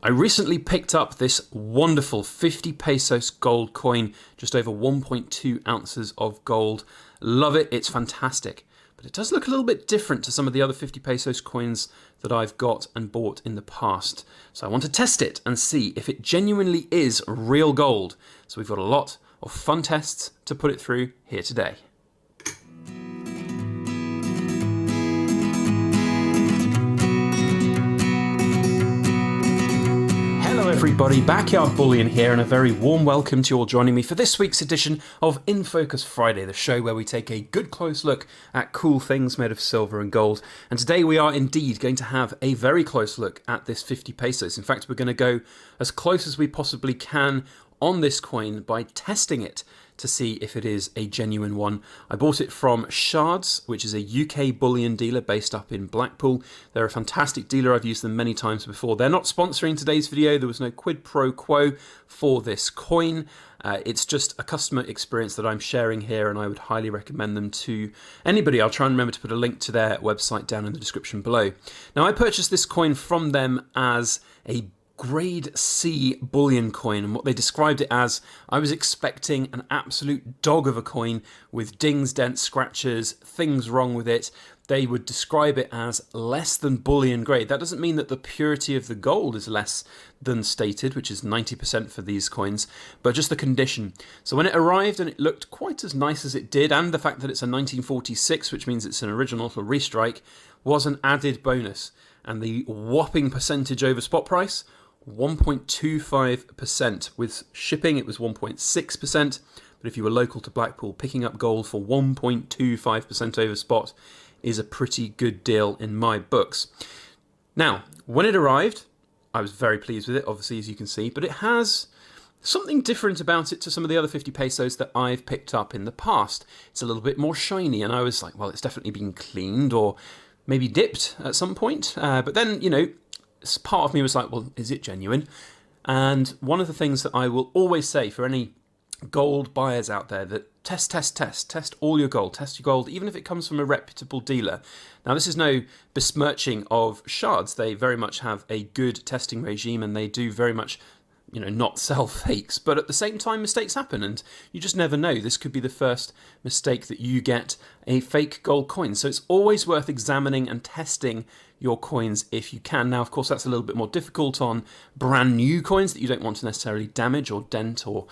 I recently picked up this wonderful 50 pesos gold coin, just over 1.2 ounces of gold. Love it, it's fantastic. But it does look a little bit different to some of the other 50 pesos coins that I've got and bought in the past. So I want to test it and see if it genuinely is real gold. So we've got a lot of fun tests to put it through here today. Hello everybody, Backyard Bullion here, and a very warm welcome to you all joining me for this week's edition of In Focus Friday, the show where we take a good close look at cool things made of silver and gold. And today we are indeed going to have a very close look at this 50 pesos. In fact, we're going to go as close as we possibly can on this coin by testing it to see if it is a genuine one. I bought it from Shards, which is a UK bullion dealer based up in Blackpool. They're a fantastic dealer. I've used them many times before. They're not sponsoring today's video. There was no quid pro quo for this coin. It's just a customer experience that I'm sharing here, and I would highly recommend them to anybody. I'll try and remember to put a link to their website down in the description below. Now, I purchased this coin from them as a Grade C bullion coin, and what they described it as, I was expecting an absolute dog of a coin with dings, dents, scratches, things wrong with it. They would describe it as less than bullion grade. That doesn't mean that the purity of the gold is less than stated, which is 90% for these coins, but just the condition. So when it arrived and it looked quite as nice as it did, and the fact that it's a 1946, which means it's an original or restrike, was an added bonus. And the whopping percentage over spot price, 1.25%. With shipping, it was 1.6%. But if you were local to Blackpool, picking up gold for 1.25% over spot is a pretty good deal in my books. Now, when it arrived, I was very pleased with it, obviously, as you can see, but it has something different about it to some of the other 50 pesos that I've picked up in the past. It's a little bit more shiny, and I was like, well, it's definitely been cleaned or maybe dipped at some point. But then, you know, part of me was like, well, is it genuine? And one of the things that I will always say for any gold buyers out there, that test all your gold. Test your gold, even if it comes from a reputable dealer. Now, this is no besmirching of Shards. They very much have a good testing regime, and they do very much, you know, not sell fakes. But at the same time, mistakes happen, and you just never know. This could be the first mistake that you get a fake gold coin. So it's always worth examining and testing your coins if you can. Now, of course, that's a little bit more difficult on brand new coins that you don't want to necessarily damage or dent or,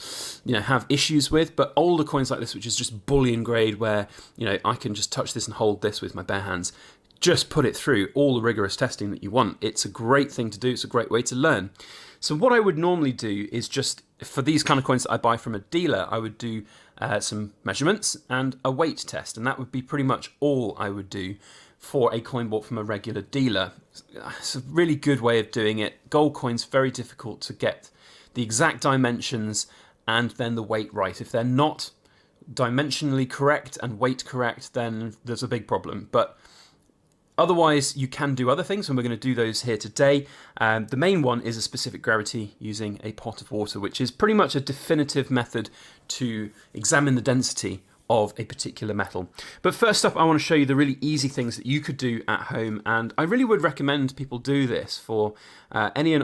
you know, have issues with. But older coins like this, which is just bullion grade, where, you know, I can just touch this and hold this with my bare hands, just put it through all the rigorous testing that you want. It's a great thing to do. It's a great way to learn. So what I would normally do is just, for these kind of coins that I buy from a dealer, I would do some measurements and a weight test. And that would be pretty much all I would do for a coin bought from a regular dealer. It's a really good way of doing it. Gold coins, very difficult to get the exact dimensions and then the weight right. If they're not dimensionally correct and weight correct, then there's a big problem. But otherwise, you can do other things, and we're going to do those here today. The main one is a specific gravity using a pot of water, which is pretty much a definitive method to examine the density of a particular metal. But first up, I want to show you the really easy things that you could do at home, and I really would recommend people do this for any and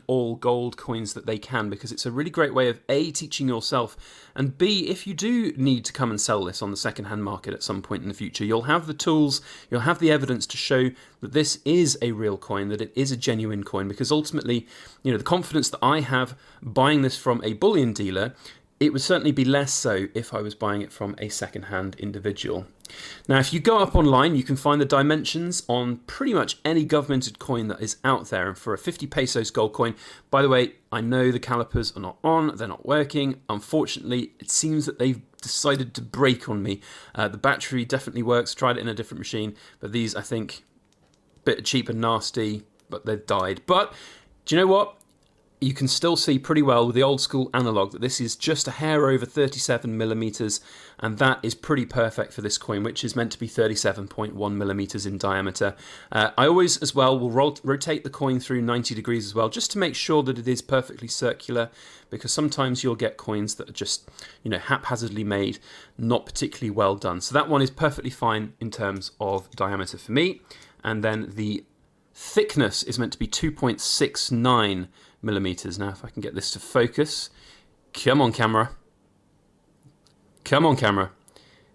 all gold coins that they can, because it's a really great way of A, teaching yourself, and B, if you do need to come and sell this on the second-hand market at some point in the future, you'll have the tools, you'll have the evidence to show that this is a real coin, that it is a genuine coin, because ultimately, you know, the confidence that I have buying this from a bullion dealer, it would certainly be less so if I was buying it from a second-hand individual. Now, if you go up online, you can find the dimensions on pretty much any governmented coin that is out there. And for a 50 pesos gold coin, by the way, I know the calipers are not on, they're not working. Unfortunately, it seems that they've decided to break on me. The battery definitely works, tried it in a different machine, but these, I think, a bit cheap and nasty, but they've died. But do you know what? You can still see pretty well with the old school analog that this is just a hair over 37 millimeters, and that is pretty perfect for this coin, which is meant to be 37.1 millimeters in diameter. I always, as well, will rotate the coin through 90 degrees as well, just to make sure that it is perfectly circular, because sometimes you'll get coins that are just, you know, haphazardly made, not particularly well done. So that one is perfectly fine in terms of diameter for me. And then the thickness is meant to be 2.69 millimeters. Now, if I can get this to focus. Come on, camera. Come on, camera.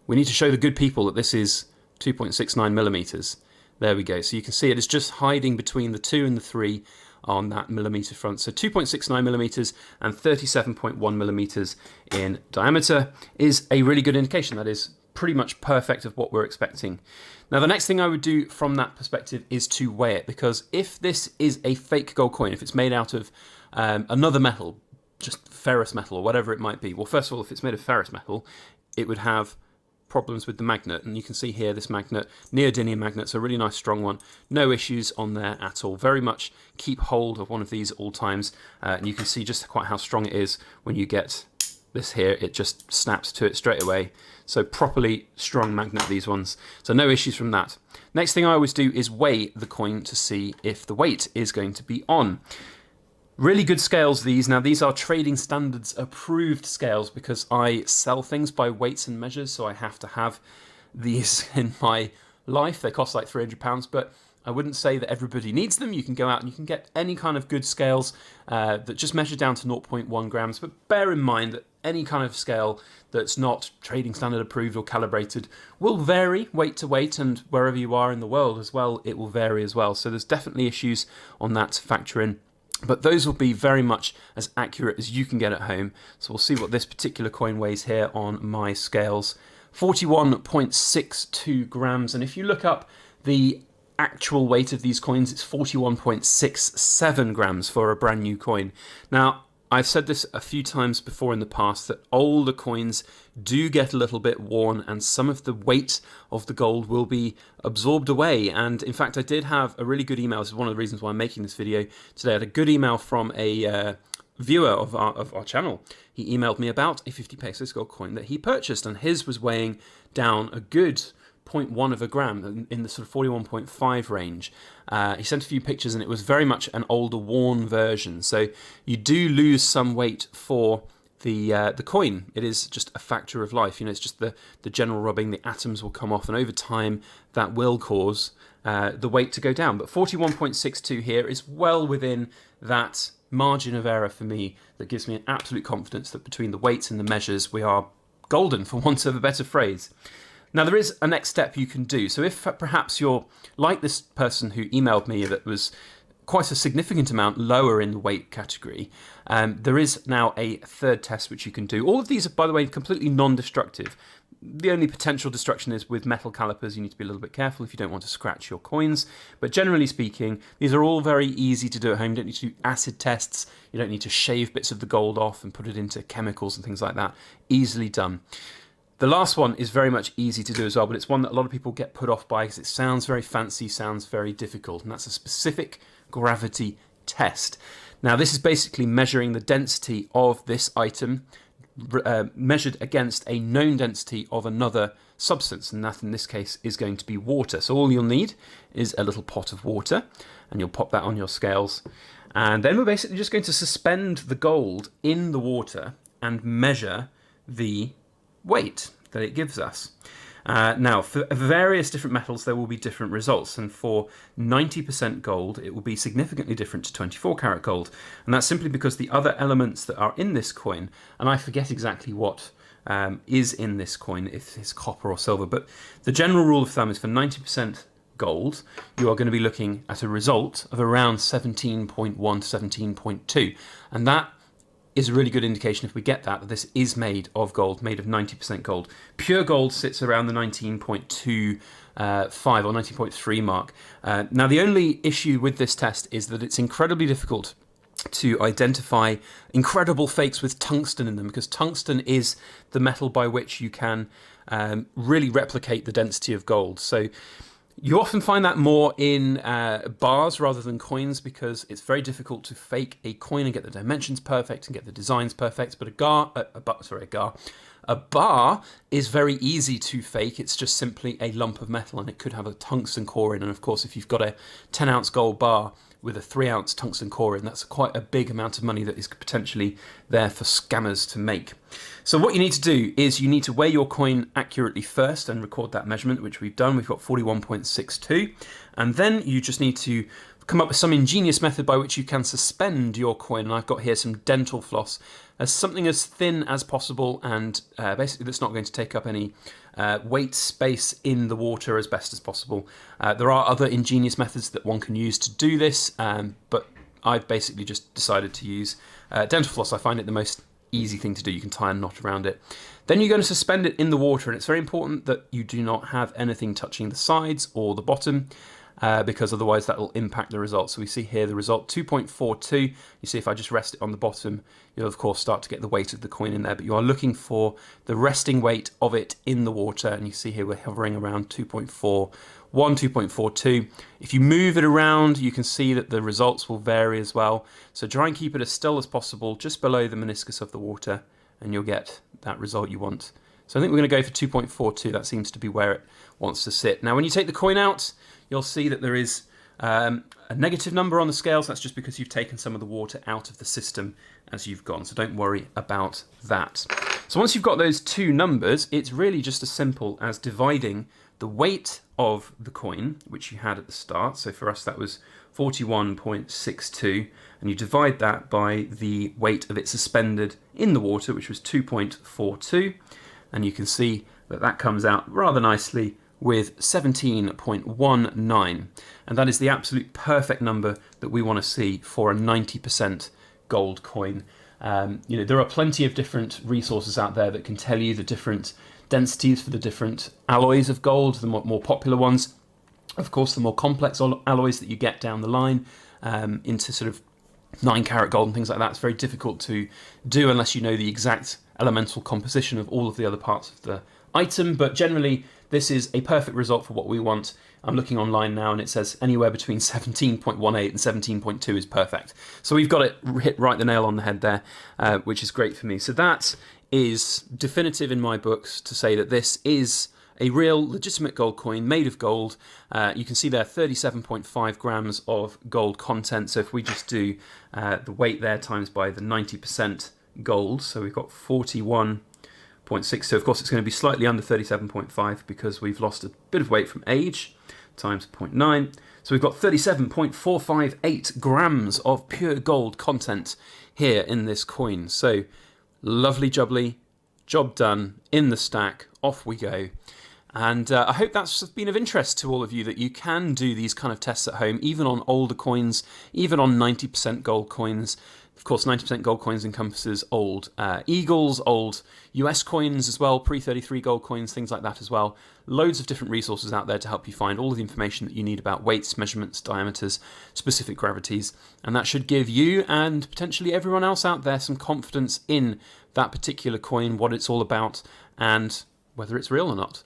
We need to show the good people that this is 2.69 millimeters. There we go. So you can see it is just hiding between the 2 and the 3 on that millimeter front. So 2.69 millimeters and 37.1 millimeters in diameter is a really good indication. That is pretty much perfect of what we're expecting. Now, the next thing I would do from that perspective is to weigh it, because if this is a fake gold coin, if it's made out of another metal, just ferrous metal or whatever it might be. Well, first of all, if it's made of ferrous metal, it would have problems with the magnet, and you can see here this magnet, neodymium magnet's a really nice strong one, no issues on there at all. Very much keep hold of one of these at all times, and you can see just quite how strong it is when you get this here. It just snaps to it straight away. So properly strong magnet, these ones, so no issues from that. Next thing I always do is weigh the coin to see if the weight is going to be on. Really good scales, these. Now, these are trading standards approved scales because I sell things by weights and measures, so I have to have these in my life. They cost like £300, but I wouldn't say that everybody needs them. You can go out and you can get any kind of good scales that just measure down to 0.1 grams, but bear in mind that any kind of scale that's not trading standard approved or calibrated will vary weight to weight, and wherever you are in the world as well, it will vary as well. So there's definitely issues on that to factor in. But those will be very much as accurate as you can get at home. So we'll see what this particular coin weighs here on my scales. 41.62 grams. And if you look up the actual weight of these coins, it's 41.67 grams for a brand new coin. Now, I've said this a few times before in the past that older coins do get a little bit worn, and some of the weight of the gold will be absorbed away. And in fact, I did have a really good email. This is one of the reasons why I'm making this video today. I had a good email from a viewer of our channel. He emailed me about a 50 pesos gold coin that he purchased, and his was weighing down a good 0.1 of a gram in the sort of 41.5 range. He sent a few pictures, and it was very much an older, worn version. So you do lose some weight for the coin. It is just a factor of life. You know, it's just the general rubbing. The atoms will come off, and over time that will cause the weight to go down. But 41.62 here is well within that margin of error for me. That gives me an absolute confidence that between the weights and the measures, we are golden, for want of a better phrase. Now, there is a next step you can do. So if perhaps you're like this person who emailed me that was quite a significant amount lower in the weight category, there is now a third test which you can do. All of these are, by the way, completely non-destructive. The only potential destruction is with metal calipers. You need to be a little bit careful if you don't want to scratch your coins. But generally speaking, these are all very easy to do at home. You don't need to do acid tests. You don't need to shave bits of the gold off and put it into chemicals and things like that. Easily done. The last one is very much easy to do as well, but it's one that a lot of people get put off by because it sounds very fancy, sounds very difficult, and that's a specific gravity test. Now, this is basically measuring the density of this item measured against a known density of another substance, and that in this case is going to be water. So all you'll need is a little pot of water, and you'll pop that on your scales, and then we're basically just going to suspend the gold in the water and measure the weight that it gives us. Now, for various different metals, there will be different results, and for 90% gold, it will be significantly different to 24 karat gold, and that's simply because the other elements that are in this coin, and I forget exactly what is in this coin, if it's copper or silver, but the general rule of thumb is for 90% gold, you are going to be looking at a result of around 17.1 to 17.2, and that is a really good indication, if we get that this is made of gold, made of 90% gold. Pure gold sits around the 19.25 or 19.3 mark. Now, the only issue with this test is that it's incredibly difficult to identify incredible fakes with tungsten in them, because tungsten is the metal by which you can really replicate the density of gold. So you often find that more in bars rather than coins, because it's very difficult to fake a coin and get the dimensions perfect and get the designs perfect. But a bar is very easy to fake. It's just simply a lump of metal, and it could have a tungsten core in. And of course, if you've got a 10-ounce gold bar with a 3-ounce tungsten core in, that's quite a big amount of money that is potentially there for scammers to make. So what you need to do is you need to weigh your coin accurately first and record that measurement, which we've done. We've got 41.62, and then you just need to come up with some ingenious method by which you can suspend your coin, and I've got here some dental floss as something as thin as possible, and basically that's not going to take up any weight space in the water as best as possible. There are other ingenious methods that one can use to do this, but I've basically just decided to use dental floss. I find it the most easy thing to do. You can tie a knot around it. Then you're going to suspend it in the water, and it's very important that you do not have anything touching the sides or the bottom, because otherwise that will impact the result. So we see here the result 2.42. You see if I just rest it on the bottom, you'll of course start to get the weight of the coin in there, but you are looking for the resting weight of it in the water, and you see here we're hovering around 2.41, 2.42. If you move it around, you can see that the results will vary as well. So try and keep it as still as possible, just below the meniscus of the water, and you'll get that result you want. So I think we're going to go for 2.42. That seems to be where it wants to sit. Now when you take the coin out, you'll see that there is a negative number on the scales. That's just because you've taken some of the water out of the system as you've gone, so don't worry about that. So once you've got those two numbers, it's really just as simple as dividing the weight of the coin, which you had at the start. So for us that was 41.62, and you divide that by the weight of it suspended in the water, which was 2.42, and you can see that that comes out rather nicely with 17.19, and that is the absolute perfect number that we want to see for a 90% gold coin. There are plenty of different resources out there that can tell you the different densities for the different alloys of gold, the more popular ones. Of course, the more complex alloys that you get down the line into sort of 9-carat gold and things like that, it's very difficult to do unless you know the exact elemental composition of all of the other parts of the item. But generally, this is a perfect result for what we want. I'm looking online now and it says anywhere between 17.18 and 17.2 is perfect. So we've got it hit right the nail on the head there, which is great for me. So that is definitive in my books to say that this is a real legitimate gold coin made of gold. You can see there 37.5 grams of gold content. So if we just do the weight there times by the 90% gold, so we've got 41.6. So of course it's going to be slightly under 37.5 because we've lost a bit of weight from age, times 0.9. So we've got 37.458 grams of pure gold content here in this coin. So lovely jubbly, job done, in the stack, off we go. And I hope that's been of interest to all of you, that you can do these kind of tests at home, even on older coins, even on 90% gold coins. Of course, 90% gold coins encompasses old Eagles, old US coins as well, pre-33 gold coins, things like that as well. Loads of different resources out there to help you find all of the information that you need about weights, measurements, diameters, specific gravities. And that should give you and potentially everyone else out there some confidence in that particular coin, what it's all about, and whether it's real or not.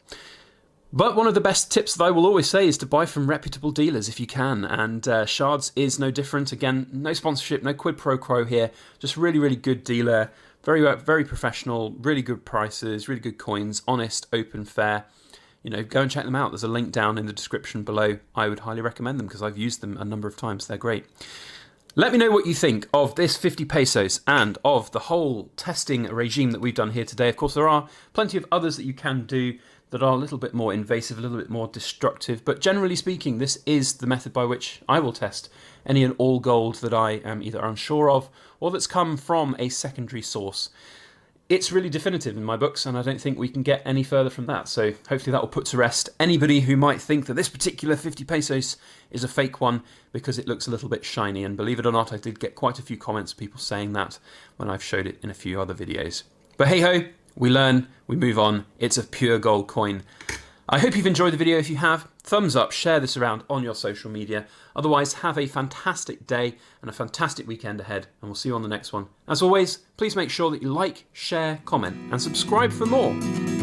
But one of the best tips that I will always say is to buy from reputable dealers if you can, and Shards is no different. Again, no sponsorship, no quid pro quo here, just really, really good dealer, very professional, really good prices, really good coins, honest, open, fair. Go and check them out. There's a link down in the description below. I would highly recommend them because I've used them a number of times. They're great. Let me know what you think of this 50 pesos and of the whole testing regime that we've done here today. Of course, there are plenty of others that you can do that are a little bit more invasive, a little bit more destructive. But generally speaking, this is the method by which I will test any and all gold that I am either unsure of or that's come from a secondary source. It's really definitive in my books, and I don't think we can get any further from that. So hopefully that will put to rest anybody who might think that this particular 50 pesos is a fake one because it looks a little bit shiny. And believe it or not, I did get quite a few comments, people saying that when I've showed it in a few other videos. But hey ho, we learn, we move on. It's a pure gold coin. I hope you've enjoyed the video. If you have, thumbs up, share this around on your social media. Otherwise, have a fantastic day and a fantastic weekend ahead, and we'll see you on the next one. As always, please make sure that you like, share, comment, and subscribe for more.